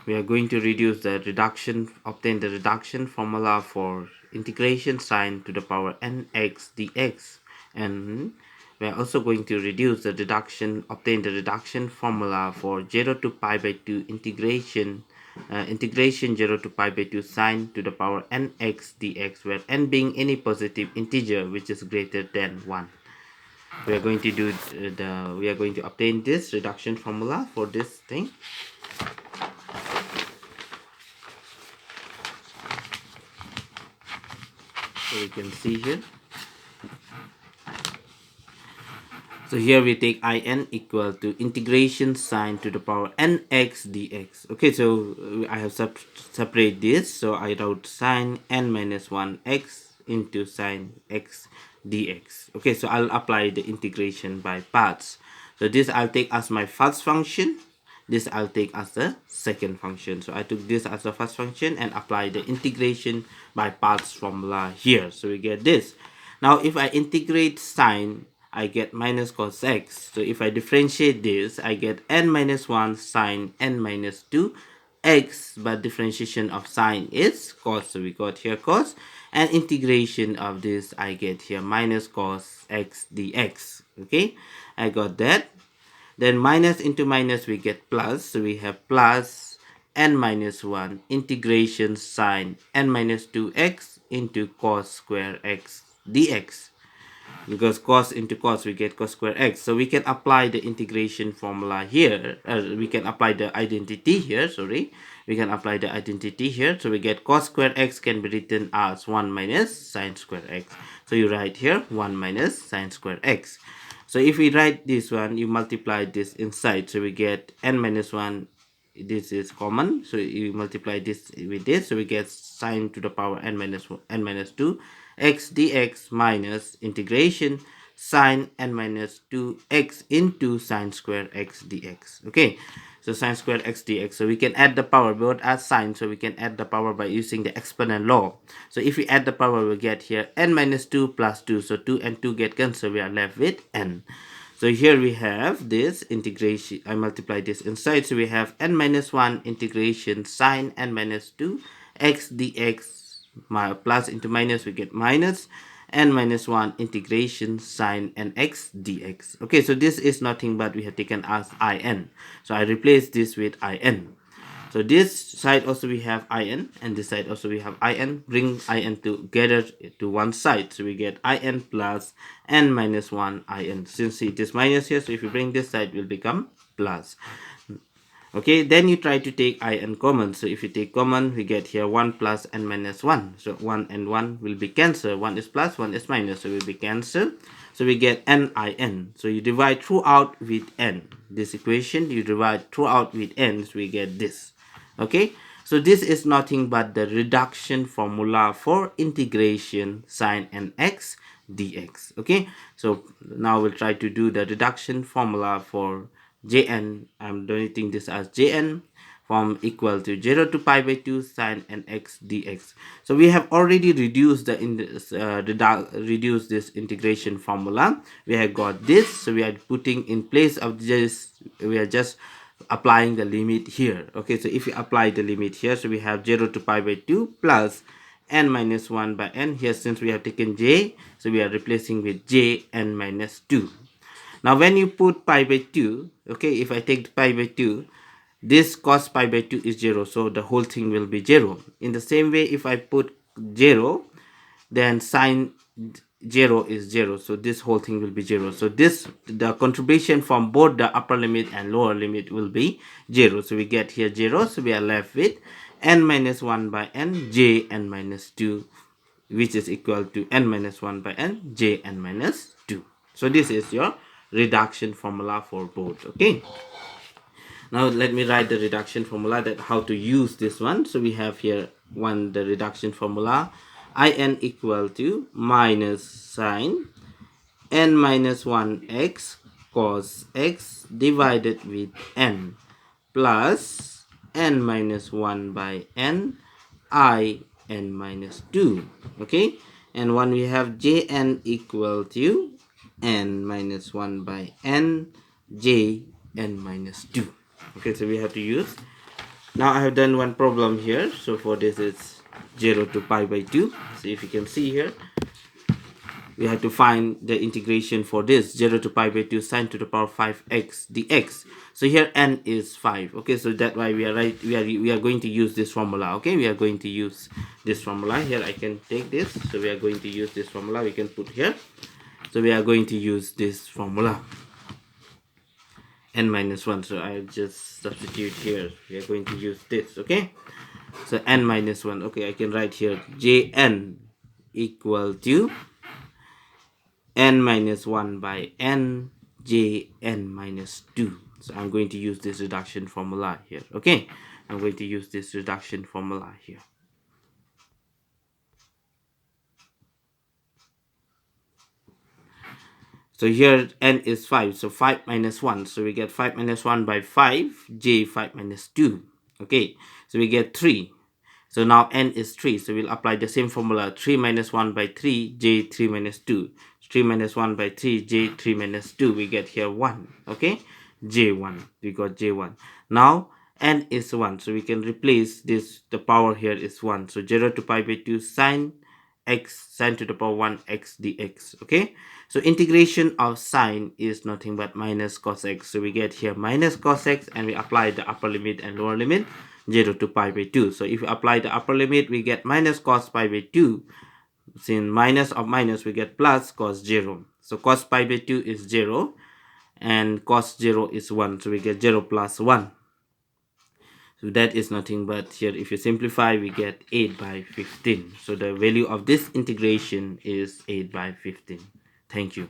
we are going to reduce the reduction, obtain the reduction formula for integration sine to the power nx dx, and we are also going to reduce the reduction, obtain the reduction formula for 0 to pi by 2 integration, integration 0 to pi by 2 sine to the power nx dx, where n being any positive integer which is greater than 1. We are going to do we are going to obtain this reduction formula for this thing. So we can see here. So here we take in equal to integration sine to the power nx dx. Okay, so I have separate this. So I wrote sine n minus 1 x into sine x dx. Okay, so I'll apply the integration by parts. So this I'll take as my first function. This I'll take as the second function. So I took this as the first function and apply the integration by parts formula here. So we get this. Now if I integrate sine, I get minus cos x. So if I differentiate this, I get n minus 1 sine n minus 2 x, but differentiation of sine is cos. So we got here cos, and integration of this, I get here minus cos x dx. Okay, I got that. Then minus into minus, we get plus. So we have plus n minus 1 integration sine n minus 2x into cos square x dx. Because cos into cos, we get cos square x. So we can apply the integration formula here. We can apply the identity here, sorry. We can apply the identity here. So we get cos square x can be written as 1 minus sine square x. So you write here 1 minus sine square x. So if we write this one, you multiply this inside. So we get n minus 1. This is common. So you multiply this with this. So we get sine to the power n minus 2 x dx minus integration sine n minus 2x into sine square x dx. Okay, so sine square x dx. So we can add the power, both as sine, so we can add the power by using the exponent law. So if we add the power, we get here n minus 2 plus 2. So 2 and 2 get cancelled. We are left with n. So here we have this integration. I multiply this inside. So we have n minus 1 integration sine n minus 2 x dx. My plus into minus, we get minus n minus 1 integration sine nx dx. Okay, so this is nothing but we have taken as in. So I replace this with in. So this side also we have in, and this side also we have in. Bring in together to one side. So we get in plus n minus 1 in. Since it is minus here, so if you bring this side, it will become plus. Okay, then you try to take in common. So if you take common, we get here 1 plus n minus 1. So 1 and 1 will be cancelled. 1 is plus, 1 is minus, so will be cancelled. So we get n. So you divide throughout with n. This equation, you divide throughout with n, so we get this. Okay, so this is nothing but the reduction formula for integration sine nx dx. Okay, so now we'll try to do the reduction formula for jn. I'm denoting this as jn from equal to 0 to pi by 2 sine nx dx. So we have already reduced the reduce this integration formula. We have got this, so we are putting in place of this, we are just applying the limit here. Okay, so if we apply the limit here, so we have 0 to pi by 2 plus n minus 1 by n. Here, since we have taken j, so we are replacing with j n minus 2. Now when you put pi by 2, okay, if I take pi by 2, this cos pi by 2 is 0, so the whole thing will be 0. In the same way, if I put 0, then sine 0 is 0, so this whole thing will be 0. So this, the contribution from both the upper limit and lower limit will be 0. So we get here 0, so we are left with n minus 1 by n j n minus 2, which is equal to n minus 1 by n j n minus 2. So this is your reduction formula for both. Okay, now let me write the reduction formula, that how to use this one. So we have here the reduction formula, in equal to minus sine n minus 1x cos x divided with n plus n minus 1 by n n minus 2. Okay, and when we have jn equal to n minus 1 by n j n minus 2. Okay, so we have to use Now I have done one problem here. So for this it's 0 to pi by 2. So if you can see here, we have to find the integration for this 0 to pi by 2 sine to the power 5x dx. So here n is 5. Okay, so that's why we are going to use this formula. Okay, we are going to use this formula. Here I can take this, so we are going to use this formula. We can put here, so we are going to use this formula n minus 1. So I just substitute here. We are going to use this. Okay, so n minus 1. Okay, I can write here jn equal to n minus 1 by n jn minus 2. So I'm going to use this reduction formula here. Okay, I'm going to use this reduction formula here. So here n is 5, so 5 minus 1, so we get 5 minus 1 by 5, j 5 minus 2. Okay, so we get 3. So now n is 3, so we'll apply the same formula. 3 minus 1 by 3, j 3 minus 2. 3 minus 1 by 3, j 3 minus 2. We get here 1. Okay, j1. We got j1. Now n is 1, so we can replace this. The power here is 1. So 0 to pi by 2 sine x sine to the power 1 x dx. Okay, so integration of sine is nothing but minus cos x. So we get here minus cos x, and we apply the upper limit and lower limit 0 to pi by 2. So if we apply the upper limit, we get minus cos pi by 2. Since minus of minus, we get plus cos 0. So cos pi by 2 is 0, and cos 0 is 1. So we get 0 plus 1. So that is nothing but here, if you simplify, we get 8 by 15. So the value of this integration is 8 by 15. Thank you.